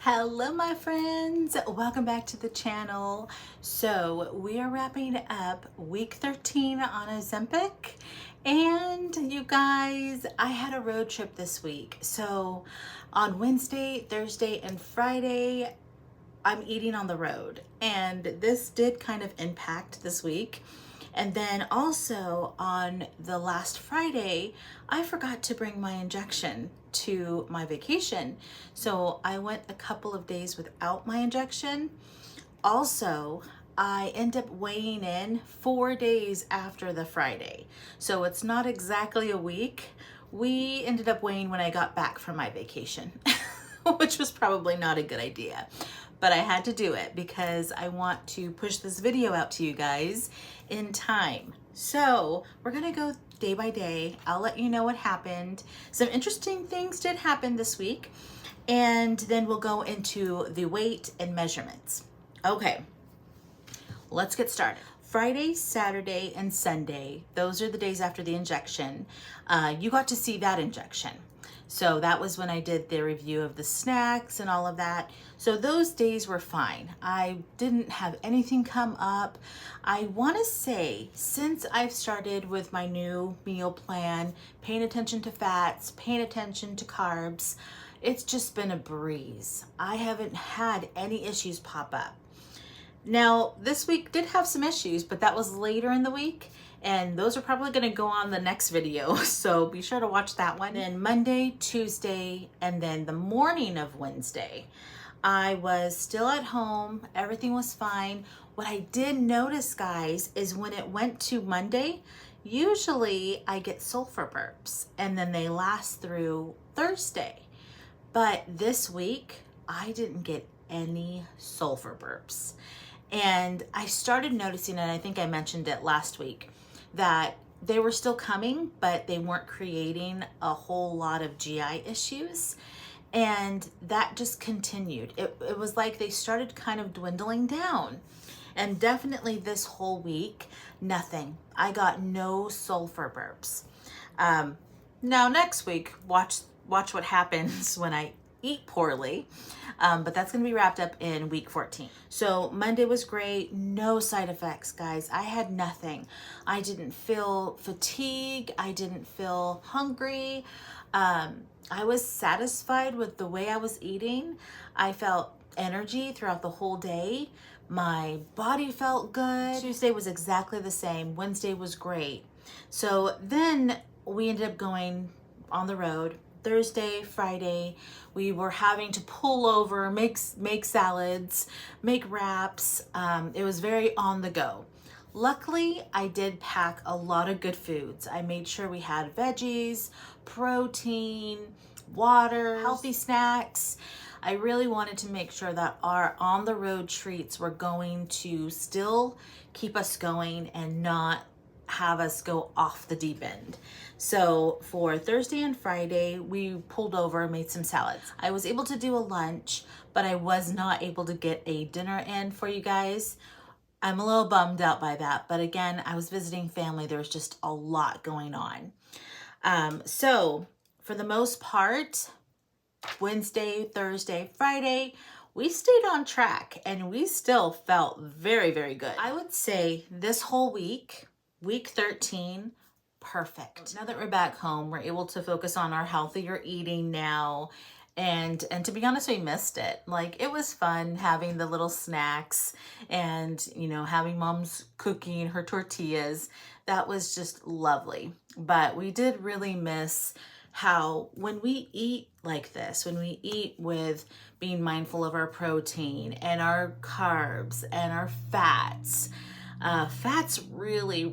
Hello my friends, welcome back to the channel. So we are wrapping up week 13 on Ozempic, and you guys, I had a road trip this week. So on Wednesday, Thursday, and Friday I'm eating on the road, and this did kind of impact this week. And then also on the last Friday, I forgot to bring my injection to my vacation. So I went a couple of days without my injection. Also, I end up weighing in 4 days after the Friday. So it's not exactly a week. We ended up weighing when I got back from my vacation, which was probably not a good idea. But I had to do it because I want to push this video out to you guys in time. So we're gonna go day by day. I'll let you know what happened. Some interesting things did happen this week, and then we'll go into the weight and measurements. Okay, let's get started. Friday, Saturday, and Sunday, those are the days after the injection. You got to see that injection. So that was when I did the review of the snacks and all of that. So those days were fine. I didn't have anything come up. I want to say, since I've started with my new meal plan, paying attention to fats, paying attention to carbs, it's just been a breeze. I haven't had any issues pop up. Now, this week did have some issues, but that was later in the week, and those are probably going to go on the next video, so be sure to watch that one. Then Monday, Tuesday, and then the morning of Wednesday, I was still at home. Everything was fine. What I did notice, guys, is when it went to Monday, usually I get sulfur burps, and then they last through Thursday. But this week, I didn't get any sulfur burps. And I started noticing, and I think I mentioned it last week, that they were still coming, but they weren't creating a whole lot of GI issues. And that just continued. It was like they started kind of dwindling down. And definitely this whole week, nothing. I got no sulfur burps. Now next week, watch what happens when I eat poorly, but that's going to be wrapped up in week 14. So Monday was great. No side effects, guys. I had nothing. I didn't feel fatigue. I didn't feel hungry. I was satisfied with the way I was eating. I felt energy throughout the whole day. My body felt good. Tuesday was exactly the same. Wednesday was great. So then we ended up going on the road. Thursday, Friday, we were having to pull over, make salads, make wraps. It was very on the go. Luckily, I did pack a lot of good foods. I made sure we had veggies, protein, water, healthy snacks. I really wanted to make sure that our on-the-road treats were going to still keep us going and not have us go off the deep end. So for Thursday and Friday, we pulled over, made some salads. I was able to do a lunch, but I was not able to get a dinner in for you guys. I'm a little bummed out by that, but again, I was visiting family. There was just a lot going on. So for the most part, Wednesday, Thursday, Friday, we stayed on track and we still felt very, very good. I would say this whole week 13, perfect. Now that we're back home, we're able to focus on our healthier eating now. And to be honest, we missed it. Like, it was fun having the little snacks and, you know, having mom's cooking her tortillas. That was just lovely. But we did really miss how when we eat like this, when we eat with being mindful of our protein and our carbs and our fats, fats really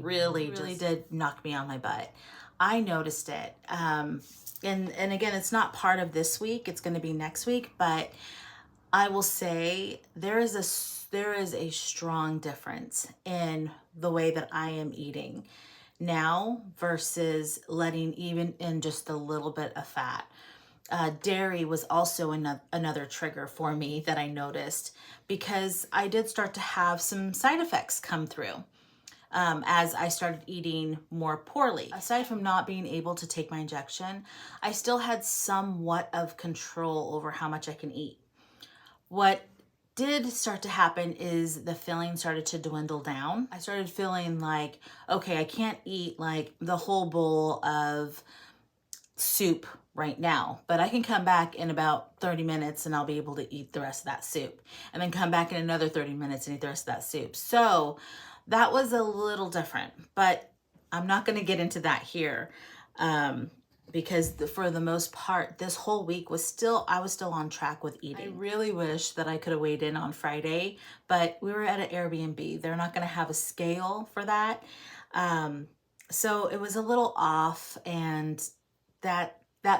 did knock me on my butt. I noticed it. And again, it's not part of this week. It's going to be next week, but I will say there is a strong difference in the way that I am eating now versus letting even in just a little bit of fat. Dairy was also another trigger for me that I noticed, because I did start to have some side effects come through as I started eating more poorly. Aside from not being able to take my injection, I still had somewhat of control over how much I can eat. What did start to happen is the feeling started to dwindle down. I started feeling like, okay, I can't eat like the whole bowl of soup right now, but I can come back in about 30 minutes and I'll be able to eat the rest of that soup, and then come back in another 30 minutes and eat the rest of that soup. So that was a little different, but I'm not going to get into that here. Because for the most part, this whole week I was still on track with eating. I really wish that I could have weighed in on Friday, but we were at an Airbnb. They're not going to have a scale for that. So it was a little off, and that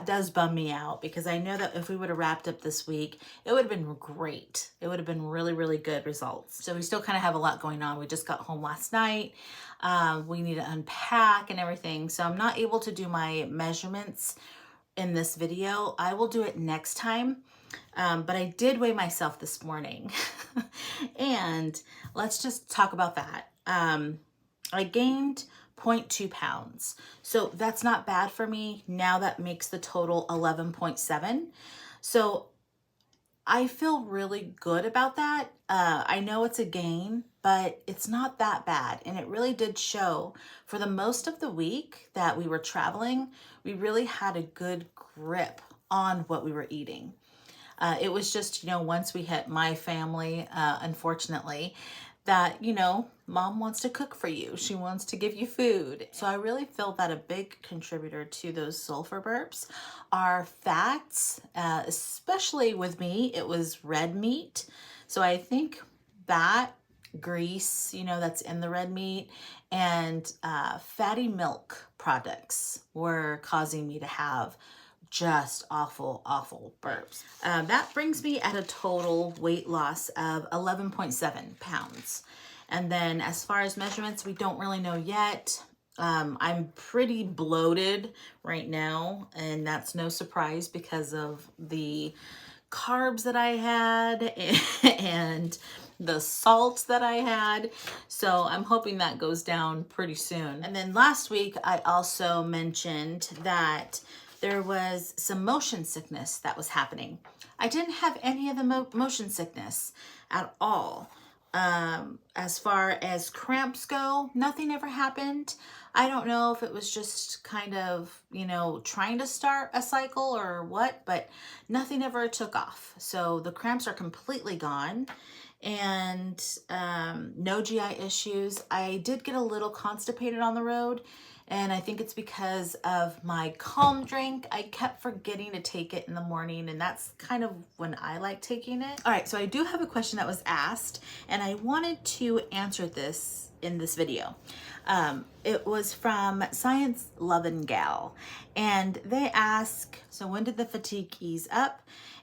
does bum me out, because I know that if we would have wrapped up this week, it would have been great. It would have been really, really good results. So we still kind of have a lot going on. We just got home last night. We need to unpack and everything. So I'm not able to do my measurements in this video. I will do it next time. But I did weigh myself this morning. And let's just talk about that. I gained 0.2 pounds. So that's not bad for me. Now that makes the total 11.7. So I feel really good about that. I know it's a gain, but it's not that bad. And it really did show for the most of the week that we were traveling, we really had a good grip on what we were eating. It was just, once we hit my family, unfortunately, that, mom wants to cook for you. She wants to give you food. So I really feel that a big contributor to those sulfur burps are fats, especially with me, it was red meat. So I think that grease, that's in the red meat, and fatty milk products were causing me to have just awful burps. That brings me at a total weight loss of 11.7 pounds. And then as far as measurements, we don't really know yet. I'm pretty bloated right now, and that's no surprise because of the carbs that I had and the salt that I had. So I'm hoping that goes down pretty soon. And then last week, I also mentioned that there was some motion sickness that was happening. I didn't have any of the motion sickness at all. As far as cramps go, nothing ever happened. I don't know if it was just kind of, trying to start a cycle or what, but nothing ever took off. So the cramps are completely gone, and no GI issues. I did get a little constipated on the road, and I think it's because of my Calm drink. I kept forgetting to take it in the morning, and that's kind of when I like taking it. All right, so I do have a question that was asked, and I wanted to answer this in this video. It was from Science Lovin' Gal, and they ask, so when did the fatigue ease up?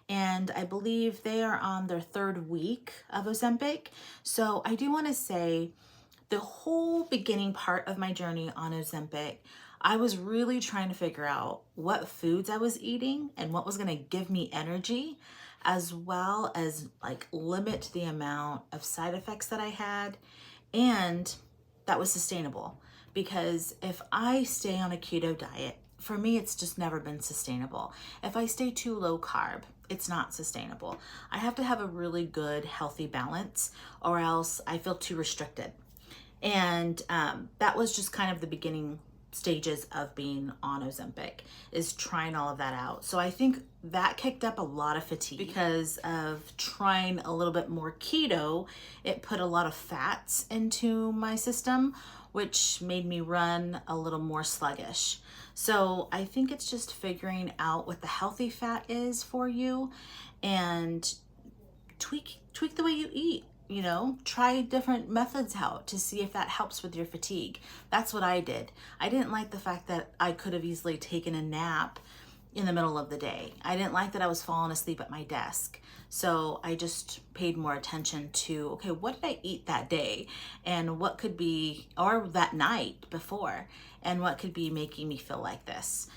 And I believe they are on their 3rd week of Ozempic. So I do want to say, the whole beginning part of my journey on Ozempic, I was really trying to figure out what foods I was eating and what was going to give me energy, as well as like limit the amount of side effects that I had, and that was sustainable. Because if I stay on a keto diet, for me, it's just never been sustainable. If I stay too low carb, it's not sustainable. I have to have a really good, healthy balance, or else I feel too restricted. And that was just kind of the beginning stages of being on Ozempic, is trying all of that out. So I think that kicked up a lot of fatigue because of trying a little bit more keto. It put a lot of fats into my system, which made me run a little more sluggish. So I think it's just figuring out what the healthy fat is for you, and tweak the way you eat. Try different methods out to see if that helps with your fatigue. That's what I did. I didn't like the fact that I could have easily taken a nap in the middle of the day. I didn't like that I was falling asleep at my desk. So I just paid more attention to, okay, what did I eat that day? And what could be, or that night before, and what could be making me feel like this.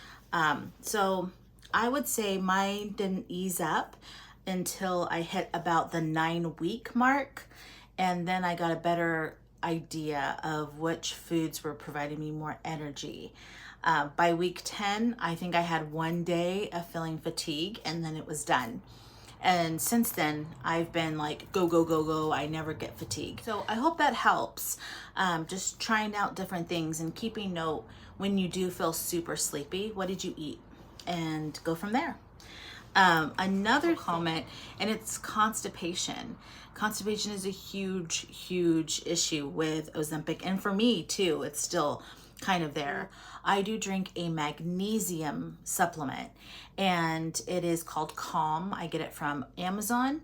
So I would say mine didn't ease up until I hit about the 9-week mark. And then I got a better idea of which foods were providing me more energy. By week 10, I think I had 1 day of feeling fatigue, and then it was done. And since then, I've been like, go, go, go, go. I never get fatigued. So I hope that helps. Just trying out different things and keeping note when you do feel super sleepy. What did you eat? And go from there. Another comment, and it's constipation. Constipation is a huge, huge issue with Ozempic. And for me too, it's still kind of there. I do drink a magnesium supplement, and it is called Calm. I get it from Amazon,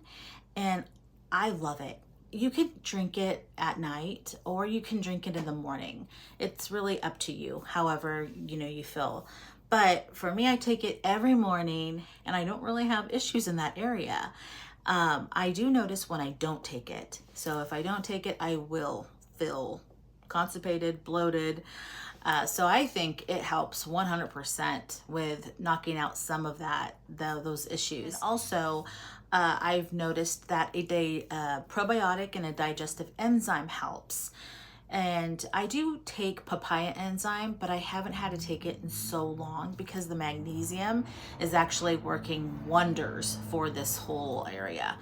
and I love it. You could drink it at night, or you can drink it in the morning. It's really up to you, however, you feel. But for me, I take it every morning, and I don't really have issues in that area. I do notice when I don't take it. So if I don't take it, I will feel constipated, bloated. So I think it helps 100% with knocking out some of those issues. And also, I've noticed that a probiotic and a digestive enzyme helps. And I do take papaya enzyme, but I haven't had to take it in so long because the magnesium is actually working wonders for this whole area.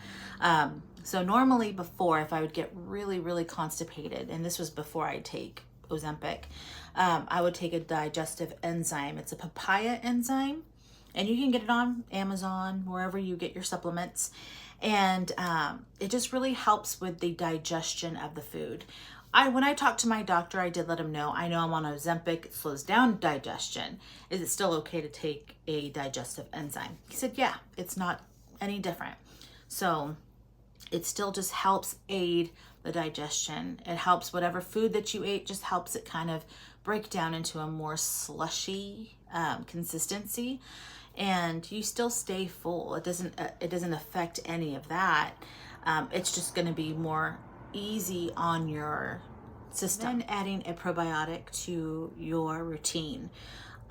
So normally before, if I would get really, really constipated, and this was before I take Ozempic, I would take a digestive enzyme. It's a papaya enzyme, and you can get it on Amazon, wherever you get your supplements. And it just really helps with the digestion of the food. When I talked to my doctor, I did let him know, I know I'm on Ozempic, it slows down digestion. Is it still okay to take a digestive enzyme? He said, yeah, it's not any different. So it still just helps aid the digestion. It helps whatever food that you ate, just helps it kind of break down into a more slushy consistency. And you still stay full. It doesn't affect any of that. It's just going to be more easy on your system. Then adding a probiotic to your routine.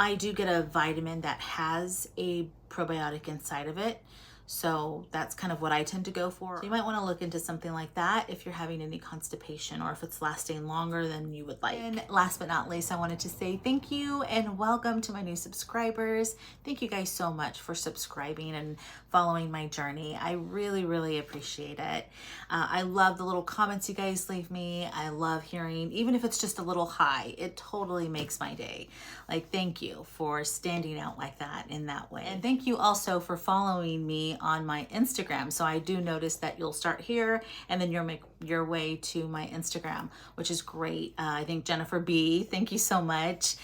I do get a vitamin that has a probiotic inside of it. So that's kind of what I tend to go for. So you might want to look into something like that if you're having any constipation or if it's lasting longer than you would like. And last but not least, I wanted to say thank you and welcome to my new subscribers. Thank you guys so much for subscribing and following my journey. I really, really appreciate it. I love the little comments you guys leave me. I love hearing, even if it's just a little hi, it totally makes my day. Like, thank you for standing out like that in that way. And thank you also for following me on my Instagram. So I do notice that you'll start here and then you'll make your way to my Instagram, which is great. I think Jennifer B, thank you so much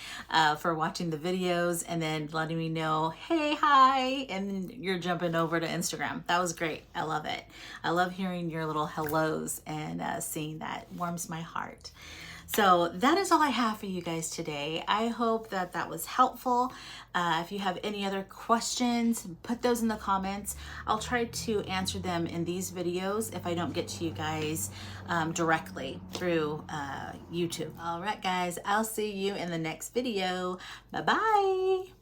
for watching the videos and then letting me know, hey, hi, and then you're jumping over to Instagram. That was great. I love it. I love hearing your little hellos and seeing that warms my heart. So that is all I have for you guys today. I hope that that was helpful. If you have any other questions, put those in the comments. I'll try to answer them in these videos if I don't get to you guys directly through YouTube. All right, guys, I'll see you in the next video. Bye-bye.